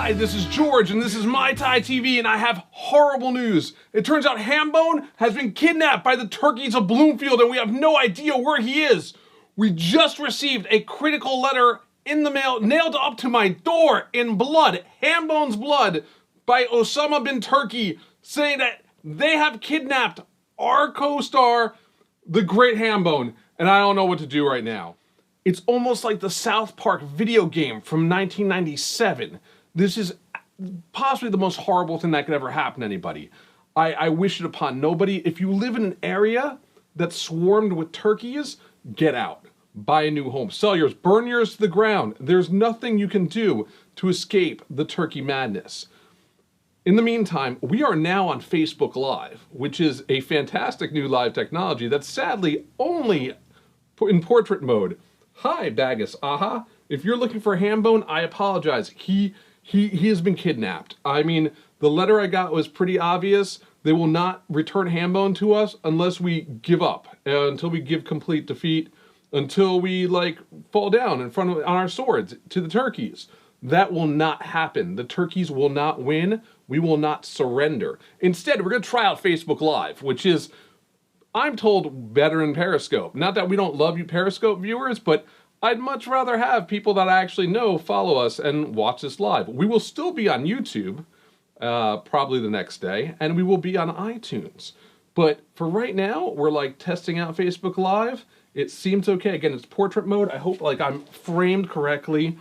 Hi, this is George, and this is Mai Tai TV, and I have horrible news. It turns out Hambone has been kidnapped by the turkeys of Bloomfield, and we have no idea where he is. We just received a critical letter in the mail, nailed up to my door in blood, Hambone's blood, by Osama bin Turkey, saying that they have kidnapped our co-star, the great Hambone, and I don't know what to do right now. It's almost like the South Park video game from 1997. This is possibly the most horrible thing that could ever happen to anybody. I wish it upon nobody. If you live in an area that's swarmed with turkeys, get out. Buy a new home. Sell yours. Burn yours to the ground. There's nothing you can do to escape the turkey madness. In the meantime, we are now on Facebook Live, which is a fantastic new live technology that's sadly only in portrait mode. Hi, Bagus. Aha. If you're looking for Hambone, I apologize. He has been kidnapped. I mean, the letter I got was pretty obvious. They will not return Hambone to us unless we give up, until we give complete defeat, until we fall down in front of on our swords to the turkeys. That will not happen. The turkeys will not win. We will not surrender. Instead, we're going to try out Facebook Live, which is, I'm told, better than Periscope. Not that we don't love you Periscope viewers, but I'd much rather have people that I actually know follow us and watch this live. We will still be on YouTube, probably the next day, and we will be on iTunes. But for right now, we're testing out Facebook Live. It seems okay. Again, it's portrait mode. I hope I'm framed correctly,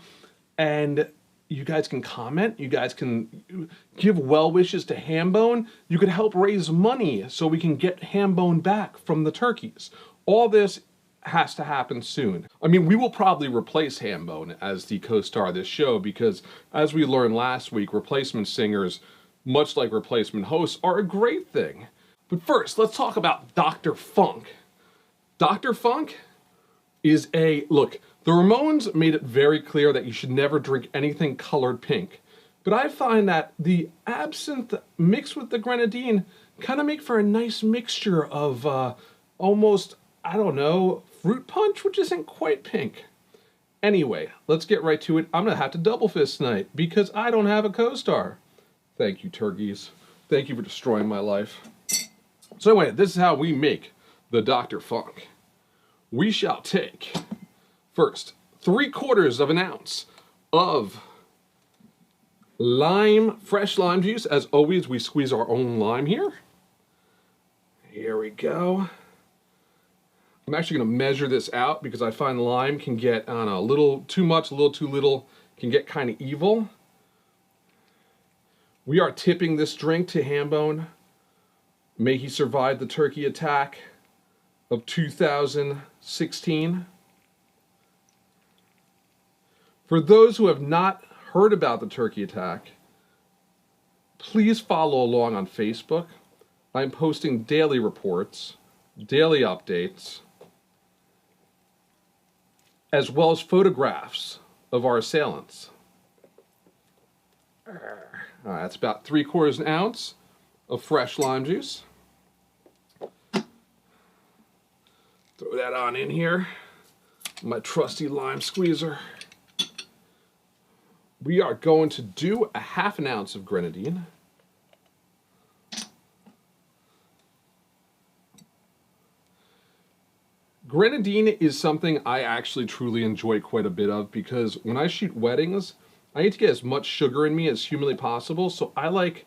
and you guys can comment. You guys can give well wishes to Hambone. You could help raise money so we can get Hambone back from the turkeys. All this has to happen soon. I mean, we will probably replace Hambone as the co-star of this show because, as we learned last week, replacement singers, much like replacement hosts, are a great thing. But first, let's talk about Dr. Funk. Dr. Funk is look, the Ramones made it very clear that you should never drink anything colored pink. But I find that the absinthe mixed with the grenadine kind of make for a nice mixture of almost, I don't know, fruit punch, which isn't quite pink. Anyway, let's get right to it. I'm going to have to double fist tonight because I don't have a co-star. Thank you, turkeys. Thank you for destroying my life. So anyway, this is how we make the Dr. Funk. We shall take, first, 3/4 of an ounce of fresh lime juice. As always, we squeeze our own lime here. Here we go. I'm actually going to measure this out because I find lime can get, I don't know, a little too much, a little too little, can get kind of evil. We are tipping this drink to Hambone. May he survive the turkey attack of 2016. For those who have not heard about the turkey attack, please follow along on Facebook. I'm posting daily reports, daily updates, as well as photographs of our assailants. All right, that's about 3/4 an ounce of fresh lime juice. Throw that on in here. My trusty lime squeezer. We are going to do a 1/2 ounce of grenadine. Grenadine is something I actually truly enjoy quite a bit of because when I shoot weddings, I need to get as much sugar in me as humanly possible, so I like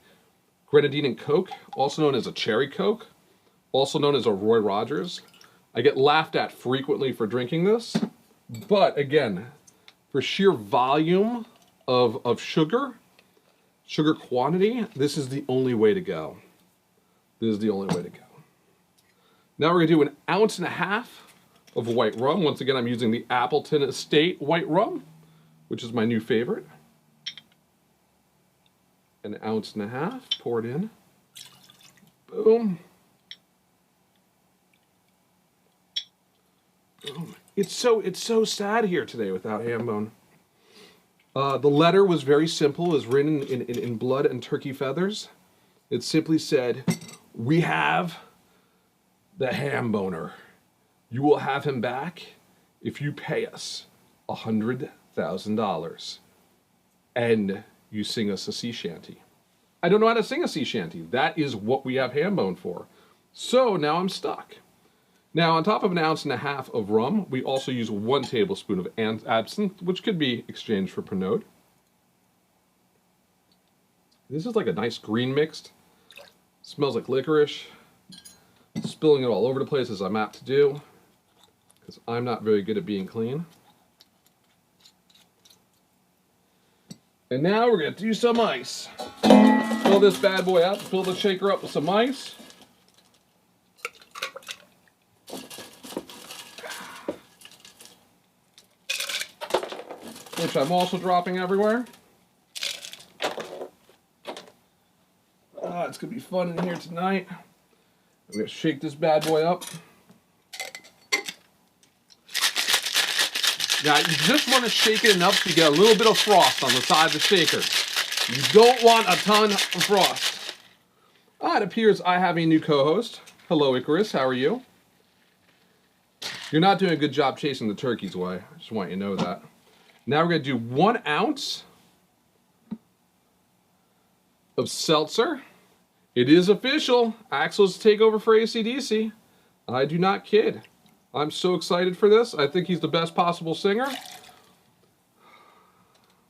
grenadine and Coke, also known as a cherry Coke, also known as a Roy Rogers. I get laughed at frequently for drinking this, but again, for sheer volume of sugar quantity, this is the only way to go. This is the only way to go. Now we're going to do 1.5 ounces of white rum. Once again, I'm using the Appleton Estate white rum, which is my new favorite. 1.5 ounces, pour it in. Boom. Boom. It's so sad here today without Hambone. The letter was very simple. It was written in blood and turkey feathers. It simply said, "We have the Hamboner. You will have him back if you pay us $100,000. And you sing us a sea shanty. I don't know how to sing a sea shanty. That is what we have Hambone for. So now I'm stuck. Now, on top of 1.5 ounces of rum, we also use 1 tablespoon of absinthe, which could be exchanged for Pernod. This is like a nice green mixed. Smells like licorice. Spilling it all over the place as I'm apt to do, because I'm not very good at being clean. And now we're going to do some ice. Fill this bad boy up, fill the shaker up with some ice. Which I'm also dropping everywhere. It's going to be fun in here tonight. I'm going to shake this bad boy up. Now, you just want to shake it enough so you get a little bit of frost on the side of the shaker. You don't want a ton of frost. It appears I have a new co-host. Hello, Icarus. How are you? You're not doing a good job chasing the turkeys away. I just want you to know that. Now we're going to do 1 ounce of seltzer. It is official. Axl's takeover for AC/DC. I do not kid. I'm so excited for this. I think he's the best possible singer.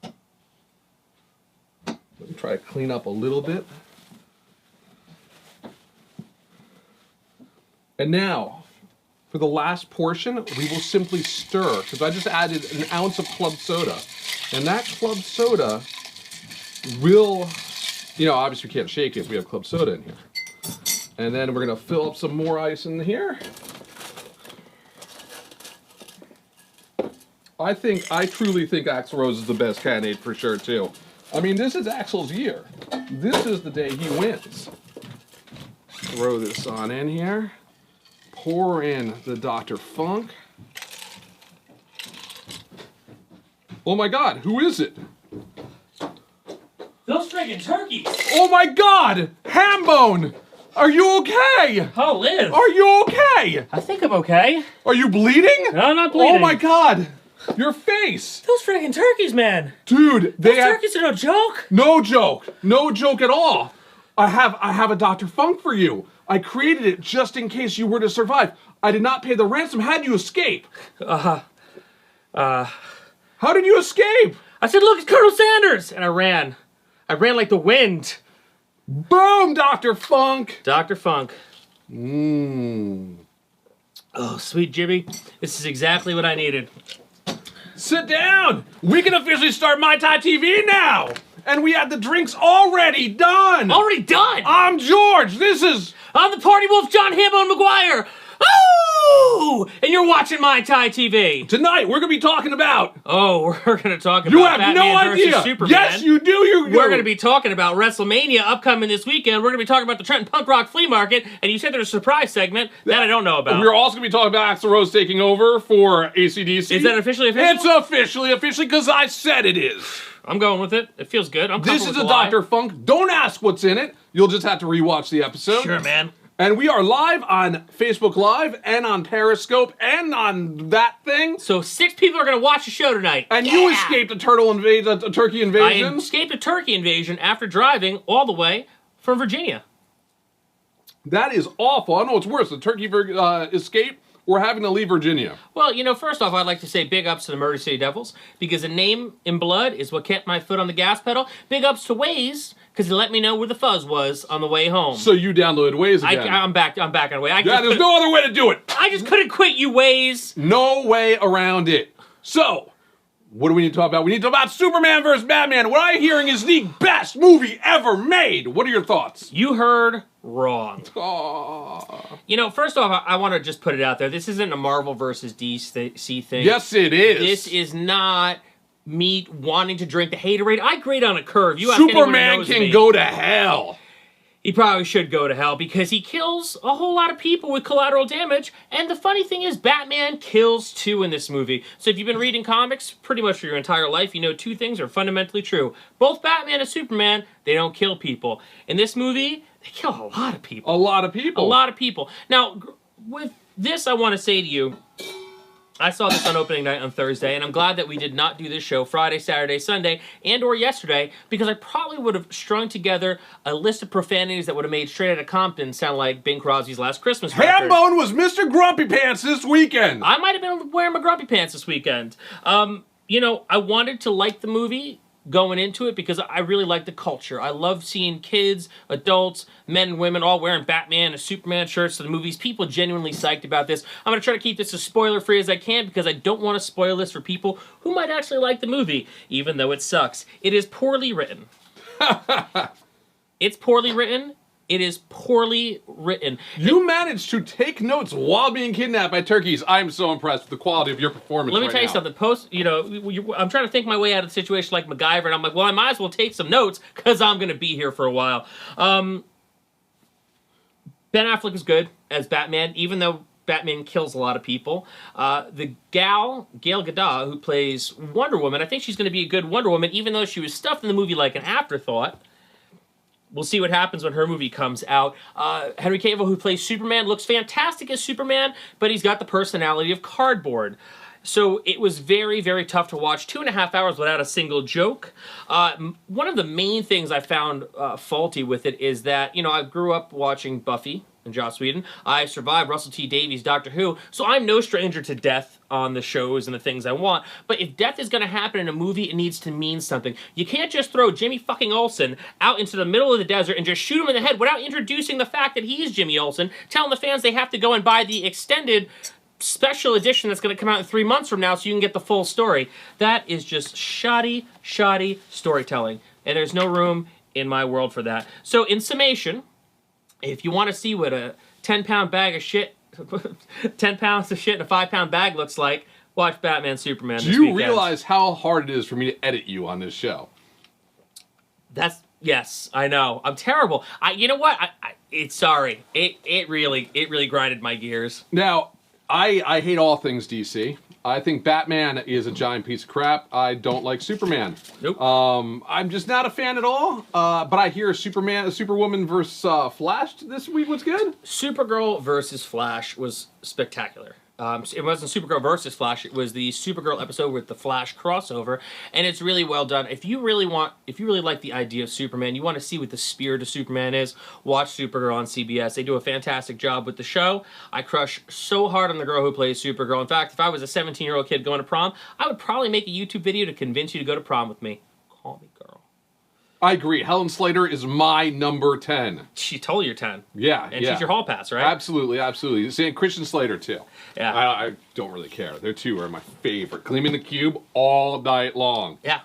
Let me try to clean up a little bit. And now, for the last portion, we will simply stir, because I just added 1 ounce of club soda. And that club soda will, obviously we can't shake it if we have club soda in here. And then we're going to fill up some more ice in here. I truly think Axl Rose is the best candidate for sure, too. I mean, this is Axl's year. This is the day he wins. Throw this on in here. Pour in the Dr. Funk. Oh my God, who is it? Those friggin' turkeys! Oh my God! Hambone! Are you okay? I'll live! Are you okay? I think I'm okay. Are you bleeding? No, I'm not bleeding. Oh my God! Your face! Those friggin' turkeys, man! Dude, Those turkeys are no joke! No joke! No joke at all! I have a Dr. Funk for you. I created it just in case you were to survive. I did not pay the ransom. How'd you escape? How did you escape? I said, look, it's Colonel Sanders! And I ran. I ran like the wind. Boom, Dr. Funk! Dr. Funk. Mmm. Oh, sweet Jimmy. This is exactly what I needed. Sit down! We can officially start Mai Tai TV now! And we have the drinks already done! Already done! I'm George! I'm the party wolf, John Hambone McGuire! Oh! And you're watching Mai Tai TV. Tonight, we're gonna be talking about... Oh, we're gonna talk about You have Batman no idea! versus Superman. Yes, you do! We're gonna be talking about Wrestlemania upcoming this weekend. We're gonna be talking about the Trenton Punk Rock Flea Market. And you said there's a surprise segment that I don't know about. We're also gonna be talking about Axl Rose taking over for AC/DC. Is that officially official? It's officially because I said it is. I'm going with it. It feels good. This is a Dr. Funk. Don't ask what's in it. You'll just have to rewatch the episode. Sure, man. And we are live on Facebook Live and on Periscope and on that thing. So 6 people are going to watch the show tonight. And you escaped a turkey invasion. I escaped a turkey invasion after driving all the way from Virginia. That is awful. I don't know what's worse, the turkey escape or having to leave Virginia. Well, first off, I'd like to say big ups to the Murder City Devils, because a name in blood is what kept my foot on the gas pedal. Big ups to Waze, because he let me know where the fuzz was on the way home. So you downloaded Waze again. I'm back on the way. There's no other way to do it. I just couldn't quit you, Waze. No way around it. So, what do we need to talk about? We need to talk about Superman vs. Batman. What I'm hearing is the best movie ever made. What are your thoughts? You heard wrong. Aww. First off, I want to just put it out there. This isn't a Marvel versus DC thing. Yes, it is. This is not me wanting to drink the haterade. I grade on a curve. Superman can go to hell. He probably should go to hell because he kills a whole lot of people with collateral damage. And the funny thing is, Batman kills too in this movie. So if you've been reading comics pretty much for your entire life, you know 2 things are fundamentally true. Both Batman and Superman, they don't kill people. In this movie, they kill a lot of people. A lot of people. A lot of people. Now, with this, I want to say to you, I saw this on opening night on Thursday, and I'm glad that we did not do this show Friday, Saturday, Sunday, and or yesterday, because I probably would have strung together a list of profanities that would have made Straight Outta Compton sound like Bing Crosby's Last Christmas record. Hambone was Mr. Grumpy Pants this weekend. I might have been wearing my grumpy pants this weekend. You know, I wanted to like the movie going into it because I really like the culture. I love seeing kids, adults, men and women all wearing Batman and Superman shirts to the movies. People genuinely psyched about this. I'm going to try to keep this as spoiler-free as I can because I don't want to spoil this for people who might actually like the movie, even though it sucks. It is poorly written. It's poorly written. It is poorly written. You managed to take notes while being kidnapped by turkeys. I'm so impressed with the quality of your performance. Let me tell you something. I'm trying to think my way out of the situation like MacGyver, and I'm like, well, I might as well take some notes because I'm going to be here for a while. Ben Affleck is good as Batman, even though Batman kills a lot of people. The gal, Gal Gadot, who plays Wonder Woman, I think she's going to be a good Wonder Woman, even though she was stuffed in the movie like an afterthought. We'll see what happens when her movie comes out. Henry Cavill, who plays Superman, looks fantastic as Superman, but he's got the personality of cardboard. So it was very, very tough to watch. 2.5 hours without a single joke. One of the main things I found faulty with it is that, you know, I grew up watching Buffy and Joss Whedon. I survived Russell T Davies' Doctor Who, so I'm no stranger to death on the shows and the things I want. But if death is going to happen in a movie, it needs to mean something. You can't just throw Jimmy fucking Olsen out into the middle of the desert and just shoot him in the head without introducing the fact that he is Jimmy Olsen, telling the fans they have to go and buy the extended special edition that's going to come out in 3 months from now so you can get the full story. That is just shoddy storytelling. And there's no room in my world for that. So in summation, if you want to see what a 10-pound bag of shit, 10 pounds of shit in a 5-pound bag looks like, watch Batman Superman this weekend. Do you realize how hard it is for me to edit you on this show? Yes, I know. I'm terrible. You know what? Sorry. It really grinded my gears. Now, I hate all things DC. I think Batman is a giant piece of crap. I don't like Superman. Nope. I'm just not a fan at all. But I hear Superwoman versus Flash this week was good. Supergirl versus Flash was spectacular. It wasn't Supergirl versus Flash. It was the Supergirl episode with the Flash crossover, and it's really well done. If you really like the idea of Superman, you want to see what the spirit of Superman is, watch Supergirl on CBS. They do a fantastic job with the show. I crush so hard on the girl who plays Supergirl. In fact, if I was a 17-year-old kid going to prom, I would probably make a YouTube video to convince you to go to prom with me. Call me girl. I agree. Helen Slater is my number 10. She told you 10. Yeah, and she's your hall pass, right? Absolutely. Same Christian Slater, too. Yeah. I don't really care. Their two are my favorite. Gleaming the Cube all night long. Yeah.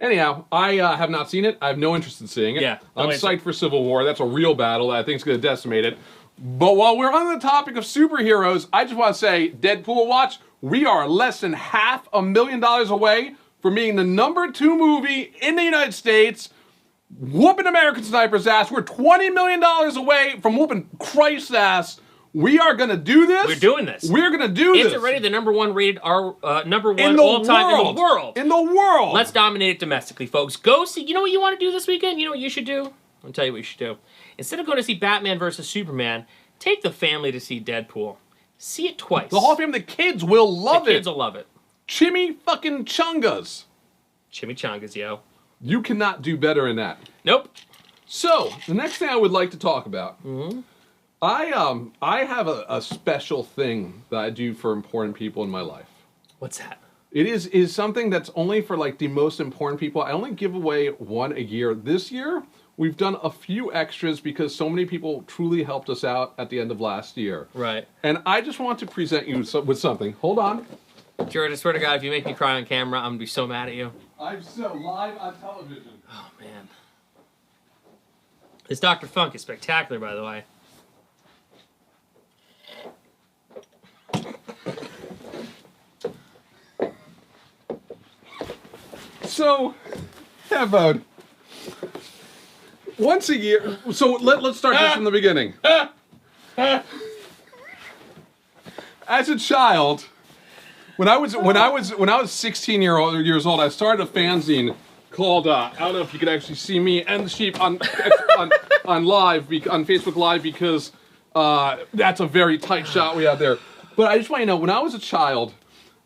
Anyhow, I have not seen it. I have no interest in seeing it. Yeah. I'm psyched for Civil War. That's a real battle that I think is going to decimate it. But while we're on the topic of superheroes, I just want to say, Deadpool watch, we are less than $500,000 away from being the number 2 movie in the United States, whooping American Sniper's ass. We're $20 million away from whooping Christ's ass. We are going to do this. We're doing this. We're going to do this. It's already the number 1 rated, number 1 all-time in the world. In the world. Let's dominate it domestically, folks. Go see, you know what you want to do this weekend? You know what you should do? I'll tell you what you should do. Instead of going to see Batman versus Superman, take the family to see Deadpool. See it twice. The whole family, the kids will love it. The kids will love it. Chimmy fucking chungas. Chimichangas, yo. You cannot do better than that. Nope. So, the next thing I would like to talk about, I have a special thing that I do for important people in my life. What's that? It is something that's only for like the most important people. I only give away one a year. This year, we've done a few extras because so many people truly helped us out at the end of last year. Right. And I just want to present you with something. Hold on. Jared, I swear to God, if you make me cry on camera, I'm going to be so mad at you. I'm so live on television. Oh, man. This Dr. Funk is spectacular, by the way. So, Hambone, once a year. So let's start this from the beginning. As a child, when I was 16 years old, I started a fanzine called I don't know if you could actually see me and the sheep on live on Facebook Live because that's a very tight shot we have there. But I just want you to know, when I was a child,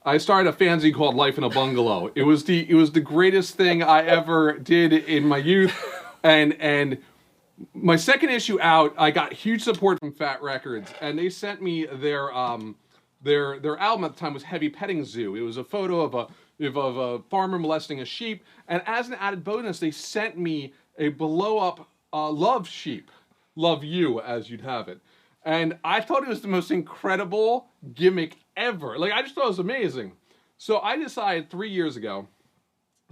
I started a fanzine called Life in a Bungalow. It was the greatest thing I ever did in my youth, and my second issue out, I got huge support from Fat Records, and they sent me their album at the time was Heavy Petting Zoo. It was a photo of a farmer molesting a sheep, and as an added bonus, they sent me a blow up love sheep, love you as you'd have it, and I thought it was the most incredible gimmick ever. Like I just thought it was amazing. So I decided 3 years ago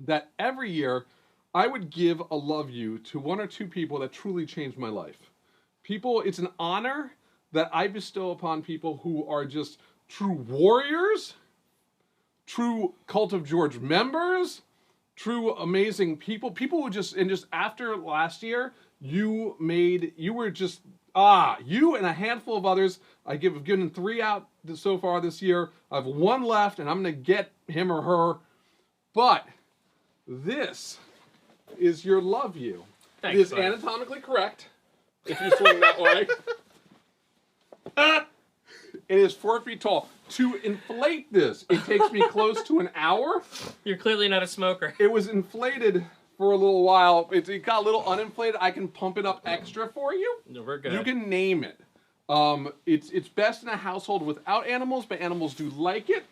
that every year I would give a love you to one or two people that truly changed my life. People, it's an honor that I bestow upon people who are just true warriors, true Cult of George members, true amazing people. People who just after last year, you and a handful of others. I've given 3 out so far this year. I have 1 left, and I'm going to get him or her. But this is your love you. Thanks, it is buddy. anatomically correct if you swing that way. It is 4 feet tall. To inflate this, it takes me close to an hour. You're clearly not a smoker. It was inflated for a little while. It got a little uninflated. I can pump it up extra for you. No, we're good. You can name it. It's best in a household without animals, but animals do like it.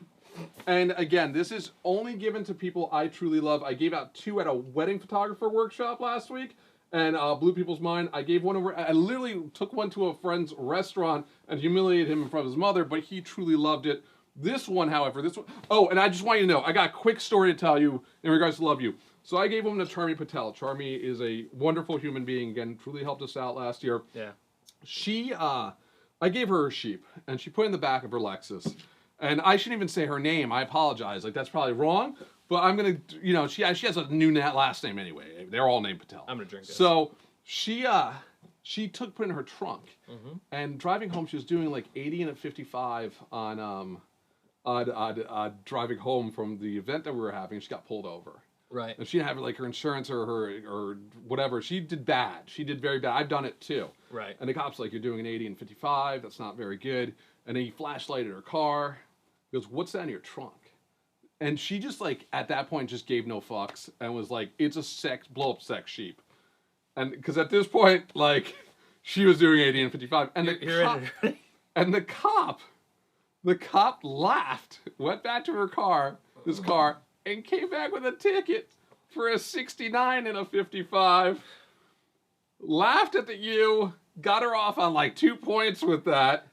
And again, this is only given to people I truly love. I gave out 2 at a wedding photographer workshop last week, and blew people's mind. I gave one over. I literally took one to a friend's restaurant and humiliated him in front of his mother, but he truly loved it. This one, however, Oh, and I just want you to know, I got a quick story to tell you in regards to love you. So I gave one to Charmy Patel. Charmy is a wonderful human being. Again, truly helped us out last year. Yeah. I gave her a sheep, and she put it in the back of her Lexus. And I shouldn't even say her name. I apologize. Like, that's probably wrong. But I'm going to, she has a new last name anyway. They're all named Patel. I'm going to drink this. So she put it in her trunk. Mm-hmm. And driving home, she was doing like 80 and a 55 on driving home from the event that we were having. She got pulled over. Right. And she didn't have like her insurance or whatever. She did bad. She did very bad. I've done it too. Right. And the cop's like, you're doing an 80 and 55. That's not very good. And then he flashlighted her car. He goes, what's that in your trunk? And she just like, at that point, just gave no fucks and was like, it's a blow-up sex sheep. And because at this point, like, she was doing 80 and 55. And the cop laughed, went back to her car, and came back with a ticket for a 69 and a 55. Laughed at the U, got her off on like 2 points with that.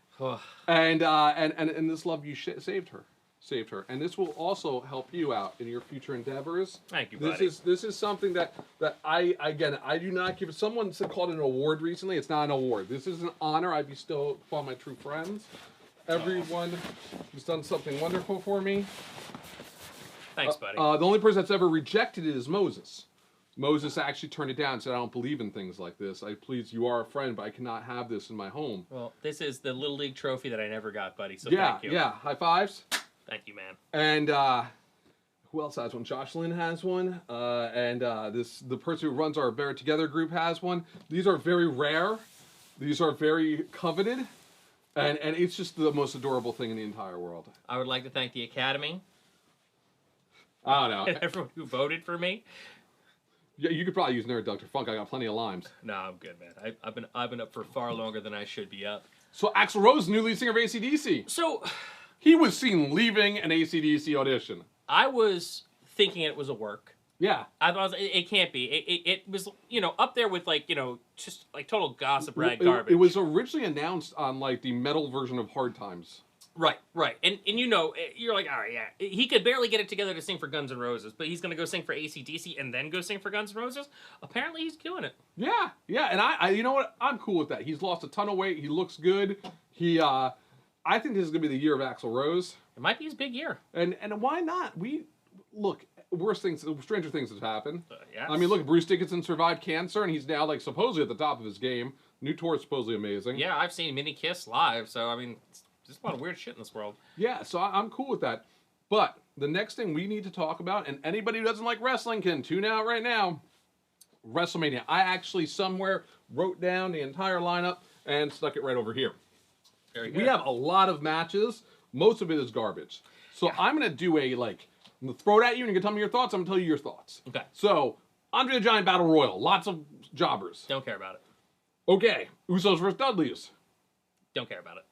And this love you saved her. And this will also help you out in your future endeavors. Thank you, buddy. This is something that I do not give. Someone called it an award recently. It's not an award. This is an honor I bestow upon my true friends. Everyone who's done something wonderful for me. Thanks, buddy. The only person that's ever rejected it is Moses. Moses actually turned it down and said, I don't believe in things like this. You are a friend, but I cannot have this in my home. Well, this is the Little League trophy that I never got, buddy, so yeah, thank you. Yeah, high fives. Thank you, man. And who else has one? Jocelyn has one. The person who runs our Bear Together group has one. These are very rare. These are very coveted. And it's just the most adorable thing in the entire world. I would like to thank the Academy. I don't know. And everyone who voted for me. Yeah, you could probably use Nerd Dr. Funk. I got plenty of limes. No, I'm good, man. I've been up for far longer than I should be up. So Axl Rose, new lead singer of AC/DC. So he was seen leaving an AC/DC audition. I was thinking it was a work. Yeah. I was. It can't be. It was, up there with just like total gossip rag garbage. It was originally announced on like the metal version of Hard Times. Right. And you're like, all right, yeah. He could barely get it together to sing for Guns N' Roses, but he's going to go sing for AC/DC and then go sing for Guns N' Roses? Apparently he's killing it. Yeah. And I you know what? I'm cool with that. He's lost a ton of weight. He looks good. I think this is going to be the year of Axl Rose. It might be his big year. And why not? Stranger things have happened. Yes. I mean, look, Bruce Dickinson survived cancer, and he's now like supposedly at the top of his game. New tour is supposedly amazing. Yeah, I've seen Mini Kiss live, so I mean, there's a lot of weird shit in this world. Yeah, so I'm cool with that. But the next thing we need to talk about, and anybody who doesn't like wrestling can tune out right now, Wrestlemania. I actually somewhere wrote down the entire lineup and stuck it right over here. Very good. We have a lot of matches. Most of it is garbage. So I'm going to do I'm gonna throw it at you and you can tell me your thoughts. I'm going to tell you your thoughts. Okay. So, Andre the Giant Battle Royal. Lots of jobbers. Don't care about it. Okay. Usos versus Dudleys. Don't care about it.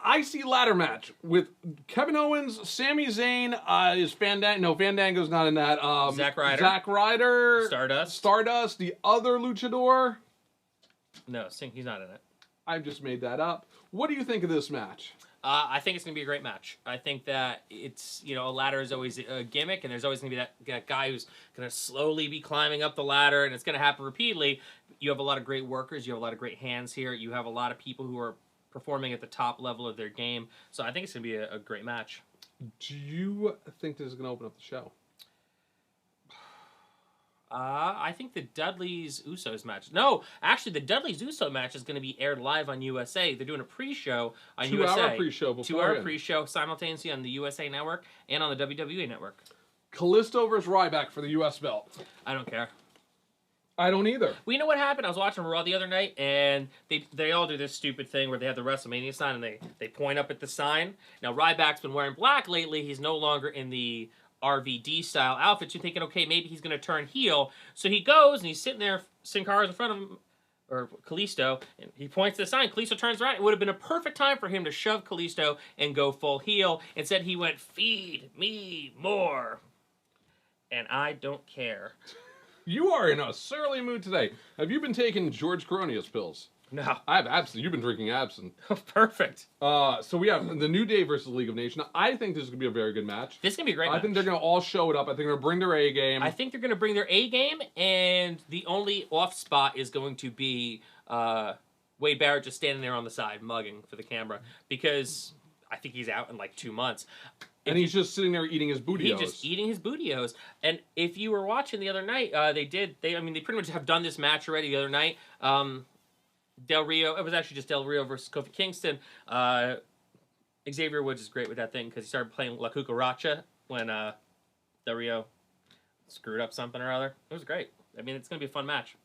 Icy ladder match with Kevin Owens, Sami Zayn, is Fandango. No, Fandango's not in that. Zack Ryder. Zack Ryder. Stardust. The other luchador. No, he's not in it. I just made that up. What do you think of this match? I think it's going to be a great match. I think that it's, a ladder is always a gimmick, and there's always going to be that guy who's going to slowly be climbing up the ladder, and it's going to happen repeatedly. You have a lot of great workers. You have a lot of great hands here. You have a lot of people who are performing at the top level of their game. So I think it's going to be a great match. Do you think this is going to open up the show? I think the Dudleys Usos match. No, actually, the Dudleys Uso match is going to be aired live on USA. They're doing a pre-show on USA. 2-hour pre-show. 2-hour pre-show simultaneously on the USA Network and on the WWE Network. Kalisto versus Ryback for the US belt. I don't care. I don't either. Well, you know what happened? I was watching Raw the other night, and they all do this stupid thing where they have the WrestleMania sign, and they point up at the sign. Now, Ryback's been wearing black lately. He's no longer in the RVD-style outfits. You're thinking, okay, maybe he's going to turn heel. So he goes, and he's sitting there, Sin Cara's in front of him, or Kalisto, and he points to the sign. Kalisto turns around. It would have been a perfect time for him to shove Kalisto and go full heel. Instead, he went, "Feed me more." And I don't care. You are in a surly mood today. Have you been taking George Coronius pills? No. I have absinthe. You've been drinking absinthe. Perfect. So we have the New Day versus League of Nations. I think this is going to be a very good match. This is going to be a great match. I think they're going to all show it up. I think they're going to bring their A game. I think they're going to bring their A game, and the only off spot is going to be Wade Barrett just standing there on the side, mugging for the camera, because I think he's out in like 2 months. And he's just sitting there eating his bootios. He's just eating his bootios. And if you were watching the other night, they pretty much have done this match already the other night. Del Rio, it was actually just Del Rio versus Kofi Kingston. Xavier Woods is great with that thing because he started playing La Cucaracha when Del Rio screwed up something or other. It was great. I mean, it's going to be a fun match.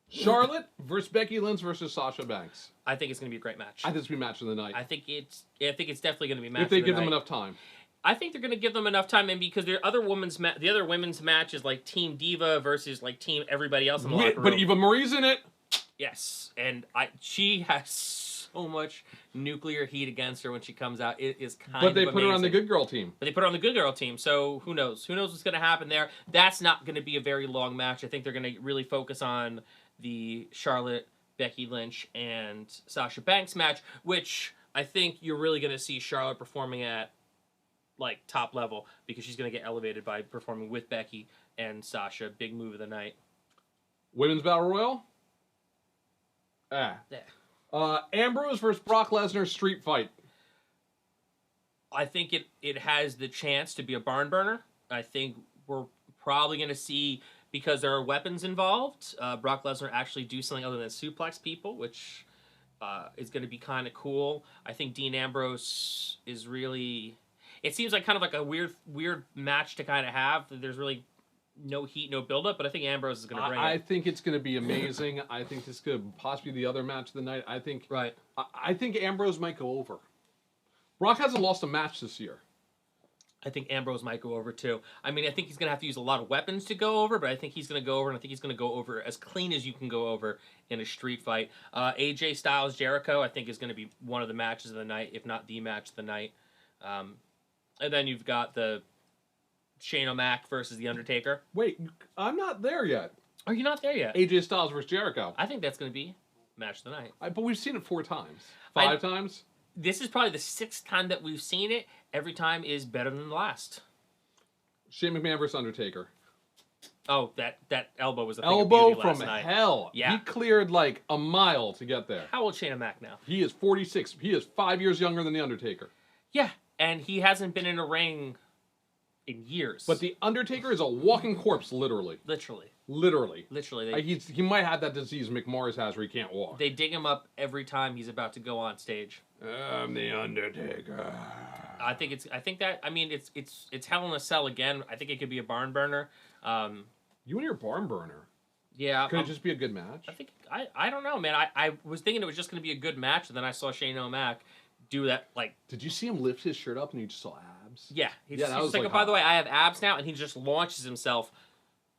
Charlotte versus Becky Lynch versus Sasha Banks. I think it's going to be a great match. I think it's going to be match of the night. I think it's definitely going to be match if they of the give night. them enough time. I think they're going to give them enough time, and because the other women's match is like Team Diva versus like Team everybody else in the locker room. But Eva Marie's in it. Yes, and she has so much nuclear heat against her when she comes out. It is kind of But they amazing. put her on the good girl team. But they put her on the good girl team, so who knows? Who knows what's going to happen there? That's not going to be a very long match. I think they're going to really focus on the Charlotte, Becky Lynch, and Sasha Banks match, which I think you're really going to see Charlotte performing at like top level because she's going to get elevated by performing with Becky and Sasha. Big move of the night. Women's Battle Royal? Yeah. Ambrose versus Brock Lesnar street fight. I think it has the chance to be a barn burner. I think we're probably going to see, because there are weapons involved, Brock Lesnar actually do something other than suplex people, which is going to be kind of cool. I think Dean Ambrose is really... It seems like kind of like a weird match to kind of have. There's really no heat, no build-up, but I think Ambrose is going to bring it. I think it's going to be amazing. I think this could possibly be the other match of the night. I think Ambrose might go over. Brock hasn't lost a match this year. I think Ambrose might go over too. I mean, I think he's going to have to use a lot of weapons to go over, but I think he's going to go over, and I think he's going to go over as clean as you can go over in a street fight. AJ Styles Jericho, I think, is going to be one of the matches of the night, if not the match of the night. And then you've got the Shane O'Mac versus The Undertaker. Wait, I'm not there yet. Are you not there yet? AJ Styles versus Jericho. I think that's going to be match of the night. But we've seen it 4 times. 5 times? This is probably the 6th time that we've seen it. Every time is better than the last. Shane McMahon versus Undertaker. Oh, that elbow was a thing elbow of beauty last from night. hell. Yeah. He cleared like a mile to get there. How old is Shane O'Mac now? He is 46. He is 5 years younger than The Undertaker. Yeah, and he hasn't been in a ring in years. But The Undertaker is a walking corpse, literally. Literally. He might have that disease McMorris has where he can't walk. They dig him up every time he's about to go on stage. I'm The Undertaker. I think it's Hell in a Cell again. I think it could be a barn burner. You and your barn burner. Yeah. Could it just be a good match? I don't know, man. I was thinking it was just going to be a good match, and then I saw Shane O'Mac do that, like... Did you see him lift his shirt up and you just saw abs? Yeah. That was like, like, by the way, I have abs now, and he just launches himself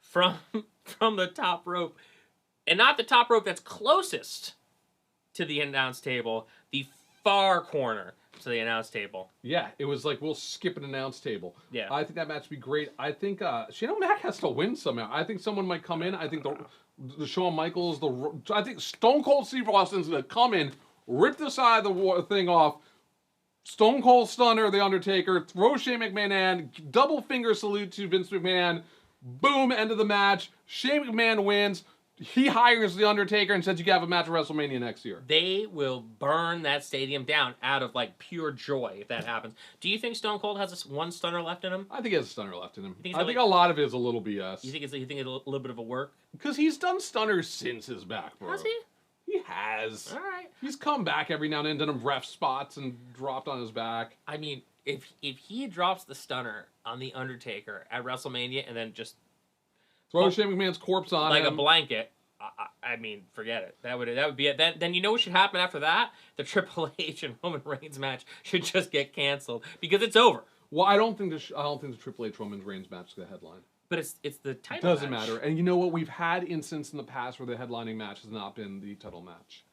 from the top rope. And not the top rope that's closest to the announce table, the far corner to the announce table. Yeah, it was like, we'll skip an announce table. Yeah. I think that match would be great. I think Shane O'Mac has to win somehow. I think someone might come in. I think the Shawn Michaels, I think Stone Cold Steve Austin's going to come in, rip the side of the thing off, Stone Cold Stunner, The Undertaker, throw Shane McMahon in, double finger salute to Vince McMahon, boom, end of the match. Shane McMahon wins. He hires The Undertaker and says you can have a match at WrestleMania next year. They will burn that stadium down out of, like, pure joy if that happens. Do you think Stone Cold has one stunner left in him? I think he has a stunner left in him. I think a lot of it is a little BS. You think it's a little bit of a work? Because he's done stunners since his back, bro. Has he? He has. All right. He's come back every now and then, done him ref spots and dropped on his back. I mean, if he drops the stunner on The Undertaker at WrestleMania and then just... Throw Shane McMahon's corpse on like him. a blanket... I mean, forget it. That would be it. Then you know what should happen after that? The Triple H and Roman Reigns match should just get canceled because it's over. Well, I don't think the Triple H Roman Reigns match is the headline. But it's the title. Doesn't matter. And you know what? We've had instances in the past where the headlining match has not been the title match.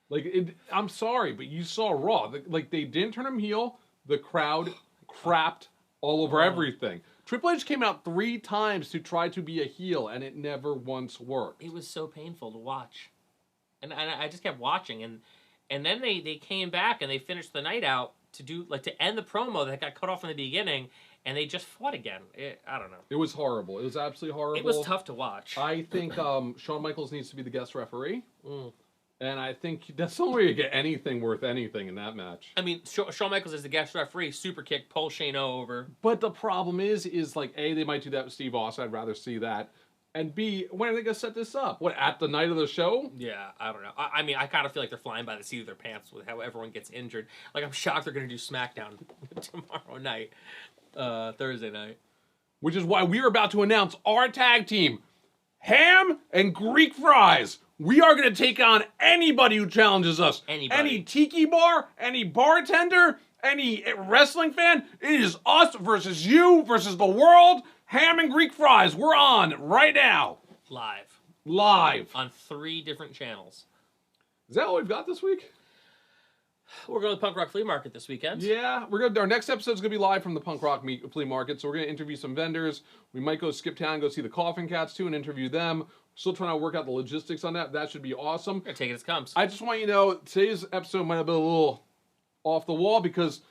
Like, I'm sorry, but you saw Raw. Like, they didn't turn him heel. The crowd crapped all over everything. Triple H came out 3 times to try to be a heel, and it never once worked. It was so painful to watch. And I just kept watching. And then they came back and they finished the night out to end the promo that got cut off in the beginning, and they just fought again. I don't know. It was horrible. It was absolutely horrible. It was tough to watch. I think Shawn Michaels needs to be the guest referee. And I think that's the only way you get anything worth anything in that match. I mean, Shawn Michaels is the guest referee, super kick, pull Shane O over. But the problem is like, A, they might do that with Steve Austin. I'd rather see that. And B, when are they going to set this up? What, at the night of the show? Yeah, I don't know. I mean, I kind of feel like they're flying by the seat of their pants with how everyone gets injured. Like, I'm shocked they're going to do SmackDown tomorrow night, Thursday night. Which is why we are about to announce our tag team, Ham and Greek Fries. We are going to take on anybody who challenges us. Anybody. Any tiki bar, any bartender, any wrestling fan. It is us versus you versus the world. Ham and Greek Fries. We're on right now. Live. On 3 different channels. Is that all we've got this week? We're going to the Punk Rock Flea Market this weekend. Yeah, our next episode is going to be live from the Punk Rock Flea Market, so we're going to interview some vendors. We might go skip town and go see the Coffin Cats, too, and interview them. Still trying to work out the logistics on that. That should be awesome. We're going to take it as it comes. I just want you to know, today's episode might have been a little off the wall because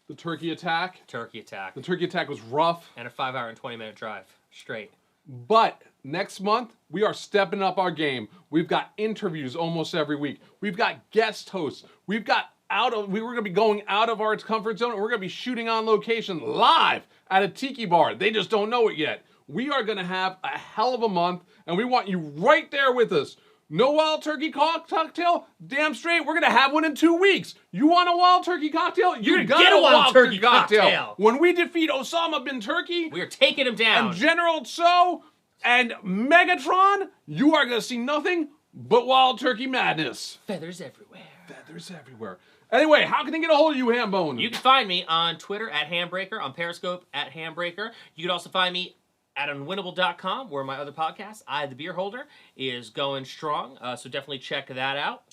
the turkey attack. The turkey attack was rough. And a 5-hour and 20-minute drive. Straight. But next month, we are stepping up our game. We've got interviews almost every week. We've got guest hosts. We're going to be going out of our comfort zone, and we're going to be shooting on location live at a tiki bar. They just don't know it yet. We are going to have a hell of a month, and we want you right there with us. No wild turkey cocktail? Damn straight, we're going to have one in 2 weeks. You want a wild turkey cocktail? You're going to get a wild turkey cocktail. When we defeat Osama bin Turkey, we're taking him down. And General Tso and Megatron, you are going to see nothing but wild turkey madness. Feathers everywhere. Anyway, how can they get a hold of you, Hambone? You can find me on Twitter at Hambreaker, on Periscope at Hambreaker. You can also find me at unwinnable.com, where my other podcast, I the Beer Holder, is going strong. So definitely check that out.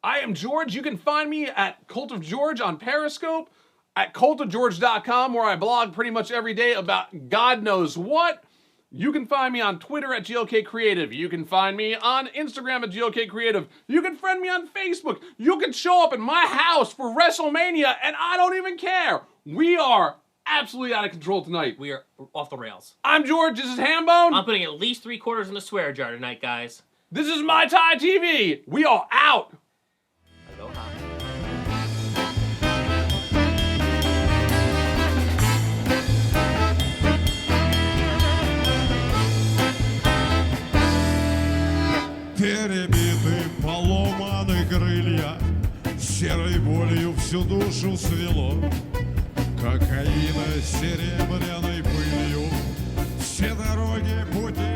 I am George. You can find me at Cult of George on Periscope, at cultofgeorge.com, where I blog pretty much every day about God knows what. You can find me on Twitter at GLK Creative. You can find me on Instagram at GLK Creative. You can friend me on Facebook. You can show up in my house for WrestleMania, and I don't even care. We are absolutely out of control tonight. We are off the rails. I'm George. This is Hambone. I'm putting at least 3 quarters in the swear jar tonight, guys. This is Mai Tai TV. We are out. Aloha. Перебиты, поломаны крылья, серой болью всю душу свело. Кокаина серебряной пылью, все дороги пути